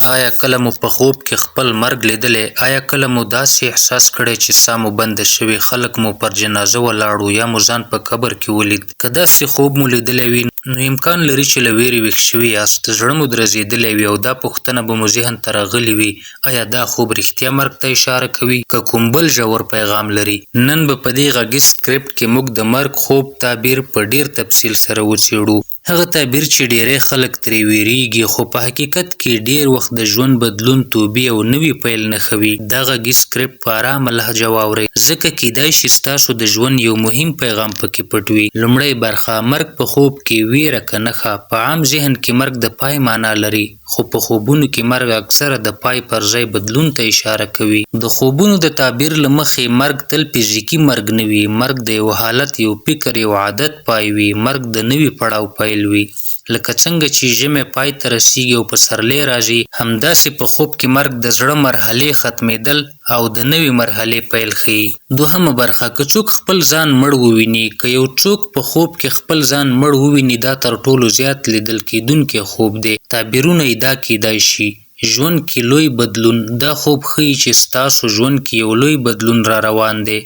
آیا کله مو په خوب کې خپل مرګ لیدلی؟ آیا کله مو داسې احساس کړی چې ساه مو بنده شوې، خلک مو پر جنازه ولاړ وو یا مو ځان په قبر کې ولید؟ که داسې خوب مو لیدلی وي نو امکان لري چې له ویرې ویښ شوي یاست، زړه مو درزېدلی وي او دا پوښتنه به مو ذهن ته راغلې وي: آیا دا خوب رښتیا مرګ ته اشاره کوي که کوم بل ژور پیغام لري؟ نن به په دې غږیز سکرپټ کې موږ د مرګ خوب تعبیر په ډېر تفصیل سره وڅېړو. هغه تعبیر چې ډېری خلک ترې ویریږي، خو په حقیقت کې ډېر وخت د ژوند بدلون، توبې او نوي پیل نښه وي. دا غږیز سکرپټ په ارامه لهجه واورئ، ځکه کیدای شي ستاسو د ژوند یو مهم پیغام پکې پټ وي. لومړی برخه: مرګ په خوب کې ویره که نښه؟ په عام ذهن کې مرګ د پای معنا لري، خو په خوبونو کې مرګ اکثره د پای پر ځای بدلون ته اشاره کوي. د خوبونو د تعبیر له مخې مرګ تل فزیکي مرګ نه وي. مرګ د یو حالت، یو فکر، یو عادت پای وي. مرګ د نوي پړاو پیل وي. لکه څنګه چې ژمی پای ته رسیږي او پسرلی راځي، همداسې په خوب کې مرګ د زړه مرحلې ختمېدل او د نوې مرحلې پیل ښیي. دوهمه برخه: که څوک خپل ځان مړ وویني. که یو څوک په خوب کې خپل ځان مړ وویني، دا تر ټولو زیات لیدل کیدونکی خوب دی. تعبیرونه یې دا کیدای شي: ژوند کې لوی بدلون. دا خوب ښیي چې ستاسو ژوند کې یو لوی بدلون را روان دی.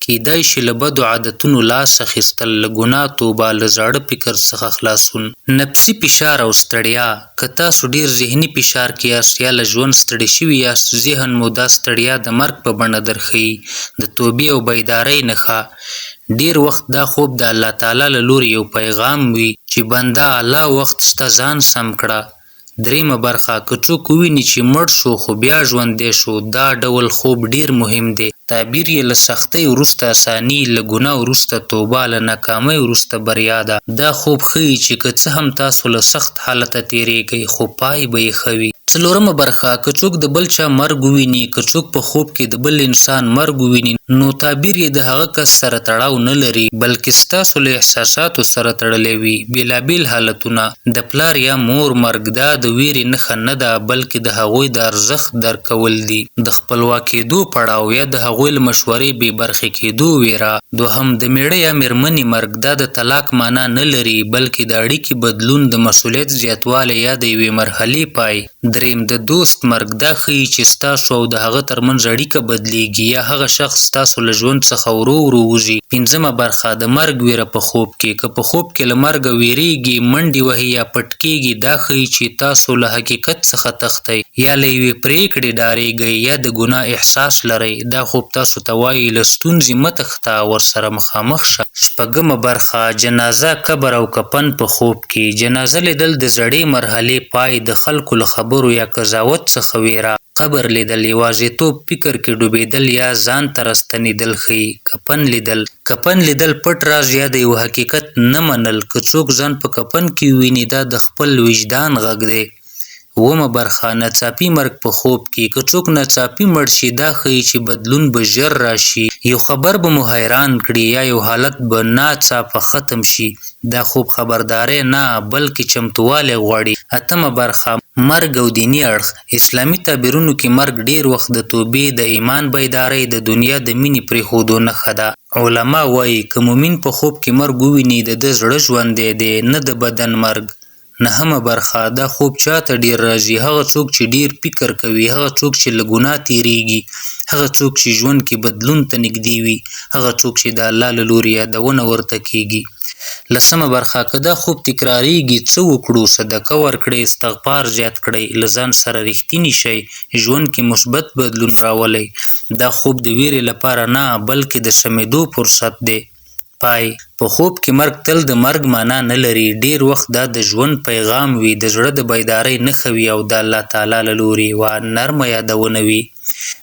کیدای شي له بدو عادتونو لاس اخیستل، له ګناه توبه، له زاړه فکر څخه خلاصون. نفسي فشار او ستړیا. که تاسو ډیر ذهني فشار کې یاست یا له ژوند ستړي شوي یاست، ذهن مو دا ستړیا د مرګ په بڼه درښیي. د توبې او بیدارۍ نښه. ډیر وخت دا خوب د الله تعالی له لوري یو پیغام وي چې بنده، الله وخت شته، ځان سم کړه. دریمه برخه: که څوک وویني چې مړ شو خو بیا ژوندی شو، دا ډول خوب ډیر مهم دی. تعبیر یې له سختۍ وروسته اساني، له ګناه وروسته توبه، له ناکامۍ وروسته بریا ده. دا خوب ښیي چې که څه هم تاسو له سخت حالته تیریږئ، خو پای به یې ښه وي. څلورمه برخه: که څوک د بل چا مرګ وویني. که څوک په خوب کې د بل انسان مرګ وویني، نو تعبیر یې د هغه کس سره تړاو نه لري، بلکې ستاسو له احساساتو سره تړلی وي. بېلابېل حالتونه: د پلار یا مور مرګ، دا د ویرې نښه نه ده، بلکې د هغوی د ارزښت درک کول دي. د خپلواکېدو پړاو یا د هغوی له مشورې بې برخې کېدو ویره. دوهم: د میړه یا میرمنې مرګ. دا د طلاق معنا نه لري، بلکې د اړیکې بدلون، د مسؤلیت زیاتوالی یا د یوې مرحلې پای. دریم: د دوست مرګ. دا ښیي چې ستاسو او د هغه ترمنځ اړیکه بدلیږي یا هغه شخص ستاسو له ژوند څخه ورو ورو وځي. پنځمه برخه: د مرګ ویره په خوب کې. که په خوب کې له مرګه ویریږي، منډې وهي یا پټ کیږي، دا ښیي چې تاسو له حقیقت څخه تښتئ یا له یوې پریکړې ډارېږئ یا د ګناه احساس لرئ. دا خوب تاسو ته وایي له ستونزې مه تښته، ورسره مخامخ شه. شپږمه برخه: جنازه، قبر او کفن په خوب کې. جنازه لیدل د زړې مرحلې پای، د خلکو له خبرو یا قضاوت څخه ویره. قبر لیدل یوازیتوب، فکر کې ډوبېدل یا ځان ته راستنېدل ښیي. کفن لیدل پټ راز یا د یو حقیقت نه منل. که څوک ځان په کفن کې وویني، دا د خپل وجدان غږ دی. اوومه برخه: ناڅاپي مرګ په خوب کې. که څوک ناڅاپي مړ شي، دا ښیي چې بدلون به ژر راشي. یو خبر به مو حیران کړي یا یو حالت به ناڅاپه ختم شي. دا خوب خبرداری نه، بلکې چمتووالی غواړي. اتمه برخه: مرګ او دیني اړخ. اسلامي تعبیرونو کې مرګ ډیر وخت د توبې، د ایمان بیدارۍ، د دنیا د مینې پرېښودو نښه ده. علما وایي که مؤمن په خوب کې مرګ وویني، د ده زړه ژوندی دی، نه د بدن مرګ. نهمه برخه: دا خوب چاته ډیر راځي؟ هغه څوک چې ډیر فکر کوي، هغه څوک چې له ګناه تیریږي، هغه څوک چې ژوند کې بدلون ته نږدې وي، هغه څوک چې د الله له لوري یادونه ورته کیږي. لسمه برخه: که دا خوب تکراریږي، څه وکړو؟ صدقه ورکړئ، استغفار زیات کړئ، له ځان سره رښتیني شئ، ژوند کې مثبت بدلون راولئ. دا خوب د ویرې لپاره نه، بلکې د سمېدو فرصت دی. پای: په خوب کې مرګ تل د مرګ معنا نه لري. ډیر وخت دا د ژوند پیغام وي، د زړه د بیدارۍ نښه وي او د الله تعالی له لوري یوه نرمه یادونه وي.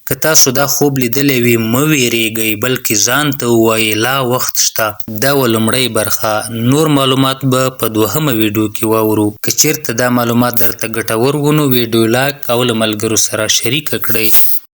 که تاسو دا خوب لیدلی وي، مه ویریږئ، بلکې ځان ته ووایئ لا وخت شته. دا وه لومړۍ برخه. نور معلومات به په دوهمه ویډیو کې واورو. که چیرته دا معلومات درته ګټور ونو، ویډیو لایک او له ملګرو سره شریکه کړئ.